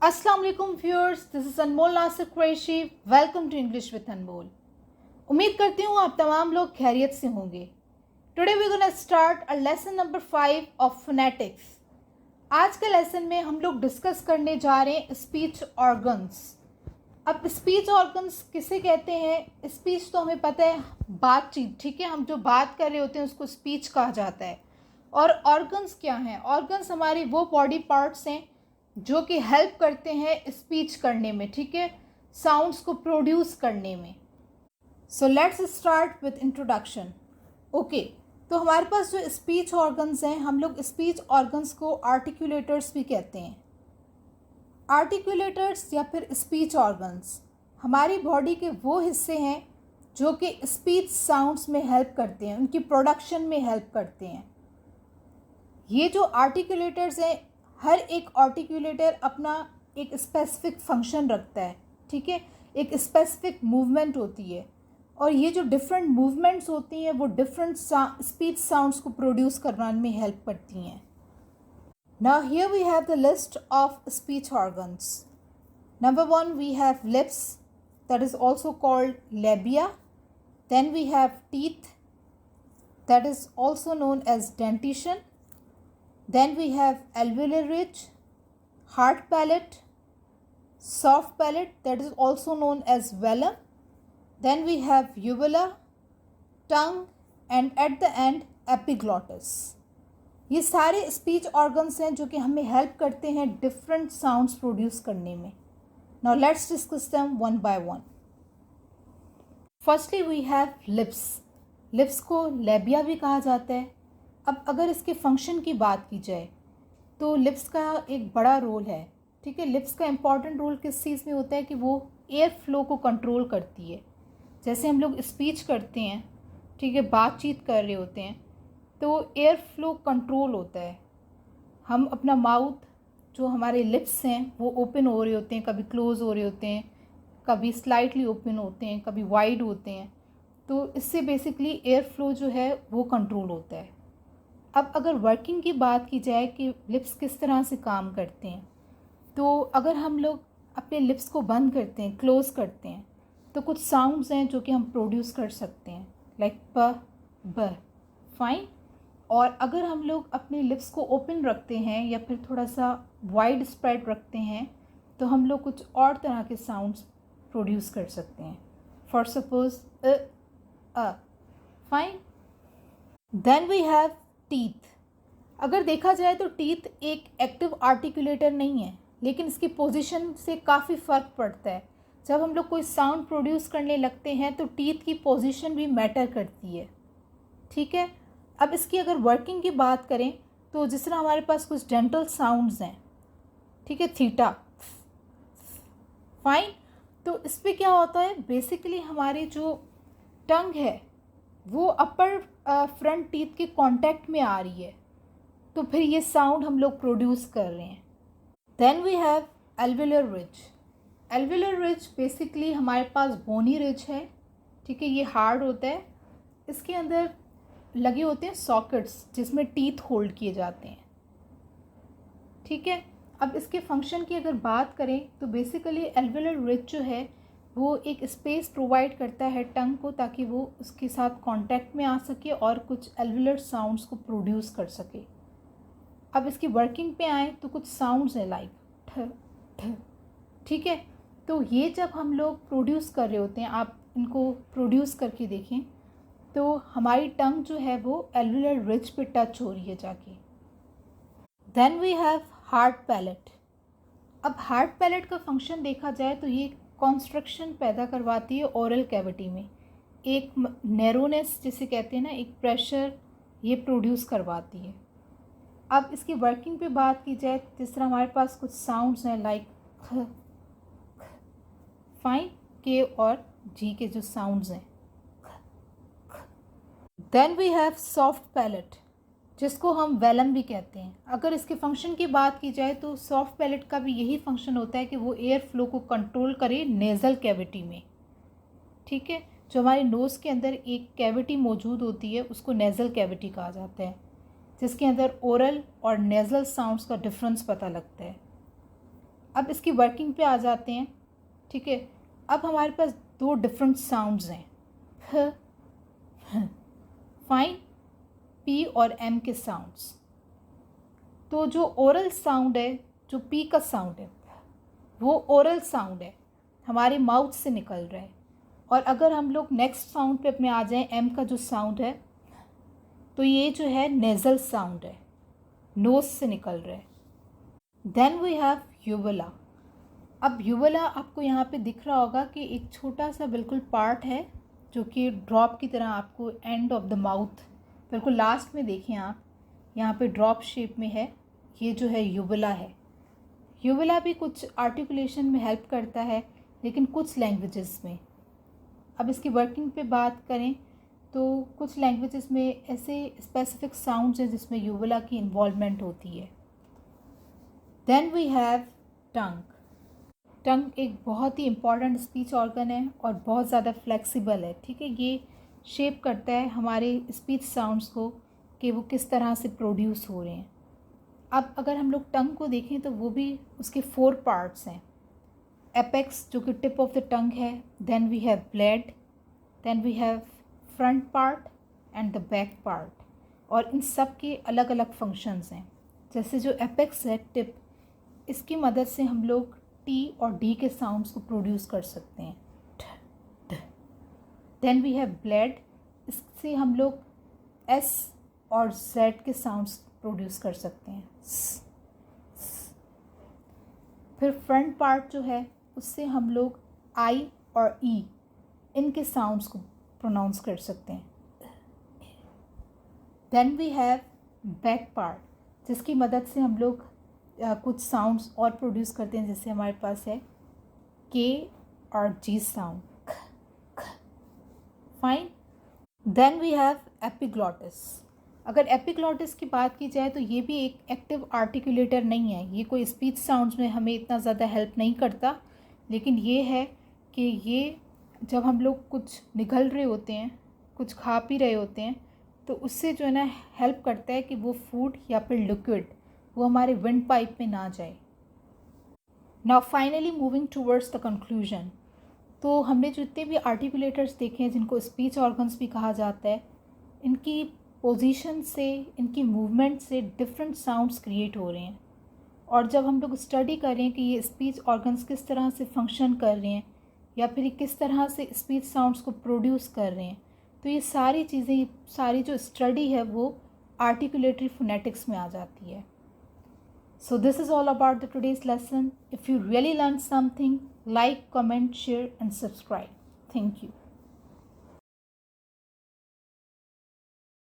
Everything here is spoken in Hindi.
अस्सलाम वालेकुम viewers, this is Anmol Nasir Qureshi. Welcome to English with Anmol. उम्मीद करती हूँ आप तमाम लोग खैरियत से होंगे। Today we gonna start a lesson number 5 of phonetics. आज के लेसन में हम लोग डिस्कस करने जा रहे हैं स्पीच ऑर्गन्स। अब स्पीच ऑर्गन्स किसे कहते हैं? स्पीच तो हमें पता है, बातचीत, ठीक है। हम जो बात कर रहे होते हैं उसको स्पीच कहा जाता है। और ऑर्गन्स क्या हैं? ऑर्गन्स हमारी वो बॉडी पार्ट्स हैं जो कि हेल्प करते हैं स्पीच करने में, ठीक है, साउंड्स को प्रोड्यूस करने में। So let's start with introduction. Okay, तो हमारे पास जो स्पीच ऑर्गन्स हैं, हम लोग स्पीच ऑर्गन्स को आर्टिकुलेटर्स भी कहते हैं। आर्टिकुलेटर्स या फिर स्पीच ऑर्गन्स हमारी बॉडी के वो हिस्से हैं जो कि स्पीच साउंड्स में हेल्प करते हैं, उनकी प्रोडक्शन में हेल्प करते हैं। ये जो आर्टिकुलेटर्स हैं, हर एक आर्टिकुलेटर अपना एक स्पेसिफिक फंक्शन रखता है, ठीक है, एक स्पेसिफिक मूवमेंट होती है। और ये जो डिफरेंट मूवमेंट्स होती हैं वो डिफरेंट स्पीच साउंड्स को प्रोड्यूस करवाने में हेल्प करती हैं। Now here we have the list of speech organs. Number 1 we have lips, that is also called labia. Then we have teeth, that is also known as dentition. Then we have alveolar ridge, hard palate, soft palate, that is also known as velum. Then we have uvula, tongue, and at the end epiglottis. ये सारे स्पीच ऑर्गन्स हैं जो कि हमें हेल्प करते हैं डिफरेंट साउंड्स प्रोड्यूस करने में। Now let's discuss them one by one. Firstly we have lips. Lips को लेबिया भी कहा जाता है। अब अगर इसके फंक्शन की बात की जाए तो लिप्स का एक बड़ा रोल है, ठीक है। लिप्स का इम्पॉर्टेंट रोल किस चीज़ में होता है कि वो एयर फ्लो को कंट्रोल करती है। जैसे हम लोग स्पीच करते हैं, ठीक है, बातचीत कर रहे होते हैं तो एयर फ्लो कंट्रोल होता है। हम अपना माउथ, जो हमारे लिप्स हैं वो ओपन हो रहे होते हैं, कभी क्लोज़ हो रहे होते हैं, कभी स्लाइटली ओपन होते हैं, कभी वाइड होते हैं। तो इससे बेसिकली एयर फ्लो जो है वो कंट्रोल होता है। अब अगर वर्किंग की बात की जाए कि लिप्स किस तरह से काम करते हैं, तो अगर हम लोग अपने लिप्स को बंद करते हैं, क्लोज़ करते हैं, तो कुछ साउंड्स हैं जो कि हम प्रोड्यूस कर सकते हैं, लाइक प, ब, फाइन। और अगर हम लोग अपने लिप्स को ओपन रखते हैं या फिर थोड़ा सा वाइड स्प्रेड रखते हैं तो हम लोग कुछ और तरह के साउंड्स प्रोड्यूस कर सकते हैं। For suppose a, fine. Then we have teeth. अगर देखा जाए तो टीथ एक एक्टिव आर्टिकुलेटर नहीं है, लेकिन इसकी पोजीशन से काफ़ी फ़र्क पड़ता है। जब हम लोग कोई साउंड प्रोड्यूस करने लगते हैं तो टीथ की पोजीशन भी मैटर करती है, ठीक है। अब इसकी अगर वर्किंग की बात करें तो जिस तरह हमारे पास कुछ डेंटल साउंड्स हैं, ठीक है, थीटा, फाइन। तो इस पर क्या होता है, बेसिकली हमारी जो टंग है वो अपर फ्रंट टीथ के कांटेक्ट में आ रही है, तो फिर ये साउंड हम लोग प्रोड्यूस कर रहे हैं। Then we have alveolar ridge. Alveolar ridge basically हमारे पास बोनी रिज है, ठीक है, ये हार्ड होता है। इसके अंदर लगे होते हैं सॉकेट्स जिसमें टीथ होल्ड किए जाते हैं, ठीक है। अब इसके फंक्शन की अगर बात करें तो बेसिकली एल्वेलर रिज जो है वो एक स्पेस प्रोवाइड करता है टंग को, ताकि वो उसके साथ कांटेक्ट में आ सके और कुछ एल्वेलर साउंड्स को प्रोड्यूस कर सके। अब इसकी वर्किंग पे आए तो कुछ साउंड्स हैं लाइक ठ ठ, ठीक है। तो ये जब हम लोग प्रोड्यूस कर रहे होते हैं, आप इनको प्रोड्यूस करके देखें तो हमारी टंग जो है वो एल्वेलर रिज पे टच हो रही है जाके। Then we have hard palate. अब हार्ड पैलेट का फंक्शन देखा जाए तो ये कॉन्स्ट्रक्शन पैदा करवाती है ओरल कैविटी में, एक नैरोनेस जिसे कहते हैं ना, एक प्रेशर ये प्रोड्यूस करवाती है। अब इसकी वर्किंग पे बात की जाए, जिस तरह हमारे पास कुछ साउंड्स हैं लाइक ख, फाइन, के और जी के जो साउंड्स हैं। Then we have soft palate, जिसको हम वेलम भी कहते हैं। अगर इसके फंक्शन की बात की जाए तो सॉफ्ट पैलेट का भी यही फंक्शन होता है कि वो एयर फ्लो को कंट्रोल करे नेज़ल कैविटी में, ठीक है। जो हमारे नोज़ के अंदर एक कैविटी मौजूद होती है उसको नेज़ल कैविटी कहा जाता है, जिसके अंदर ओरल और नेज़ल साउंड्स का डिफरेंस पता लगता है। अब इसकी वर्किंग पे आ जाते हैं, ठीक है। अब हमारे पास दो डिफरेंट साउंड्स हैं, फ, फाइन, पी और एम के साउंड्स। तो जो ओरल साउंड है, जो पी का साउंड है, वो ओरल साउंड है, हमारे माउथ से निकल रहा है। और अगर हम लोग नेक्स्ट साउंड पे अपने आ जाएं, एम का जो साउंड है, तो ये जो है नेज़ल साउंड है, नोज से निकल रहा है। Then we have uvula. अब यूवुला आपको यहाँ पे दिख रहा होगा कि एक छोटा सा बिल्कुल पार्ट है जो कि ड्रॉप की तरह आपको एंड ऑफ द माउथ बिल्कुल लास्ट में देखें आप, यहाँ पे ड्रॉप शेप में है, ये जो है यूवुला है। यूवुला भी कुछ आर्टिकुलेशन में हेल्प करता है, लेकिन कुछ लैंग्वेजेस में। अब इसकी वर्किंग पे बात करें तो कुछ लैंग्वेजेस में ऐसे स्पेसिफिक साउंड्स हैं जिसमें यूवुला की इन्वॉल्वमेंट होती है। देन वी हैव टंग। टंग एक बहुत ही इम्पॉर्टेंट स्पीच ऑर्गन है और बहुत ज़्यादा फ्लेक्सिबल है, ठीक है। ये शेप करता है हमारे स्पीच साउंड्स को कि वो किस तरह से प्रोड्यूस हो रहे हैं। अब अगर हम लोग टंग को देखें तो वो भी उसके 4 पार्ट्स हैं। एपेक्स जो कि टिप ऑफ द टंग है, then we have blade, then we have front part and the back part. और इन सब के अलग अलग फंक्शंस हैं। जैसे जो एपेक्स है, टिप, इसकी मदद से हम लोग टी और डी के साउंड्स को प्रोड्यूस कर सकते हैं। देन वी हैव ब्लेड, इससे हम लोग एस और जेड के साउंड्स प्रोड्यूस कर सकते हैं। फिर फ्रंट पार्ट जो है उससे हम लोग आई और ई इनके साउंड्स को प्रोनाउंस कर सकते हैं। Then we have back part, जिसकी मदद से हम लोग कुछ साउंड्स और प्रोड्यूस करते हैं, जैसे हमारे पास है के और G sound, fine. Then we have epiglottis. अगर एपिग्लॉटिस की बात की जाए तो ये भी एक एक्टिव आर्टिकुलेटर नहीं है, ये कोई स्पीच साउंड्स में हमें इतना ज़्यादा हेल्प नहीं करता, लेकिन ये है कि ये जब हम लोग कुछ निगल रहे होते हैं, कुछ खा पी रहे होते हैं, तो उससे जो है ना हेल्प करता है कि वो फूड या फिर लिक्विड वो हमारे विंड पाइप में ना जाए। Now finally moving towards the conclusion. तो हमने जितने भी आर्टिकुलेटर्स देखे हैं जिनको स्पीच ऑर्गन्स भी कहा जाता है, इनकी पोजीशन से, इनकी मूवमेंट से डिफरेंट साउंड्स क्रिएट हो रहे हैं। और जब हम लोग स्टडी करें कि ये स्पीच ऑर्गन्स किस तरह से फंक्शन कर रहे हैं या फिर ये किस तरह से स्पीच साउंड्स को प्रोड्यूस कर रहे हैं, तो ये सारी चीज़ें, सारी जो स्टडी है वो आर्टिकुलेटरी फोनेटिक्स में आ जाती है। So this is all about the today's lesson. If you really learned something, like, comment, share and subscribe. Thank you.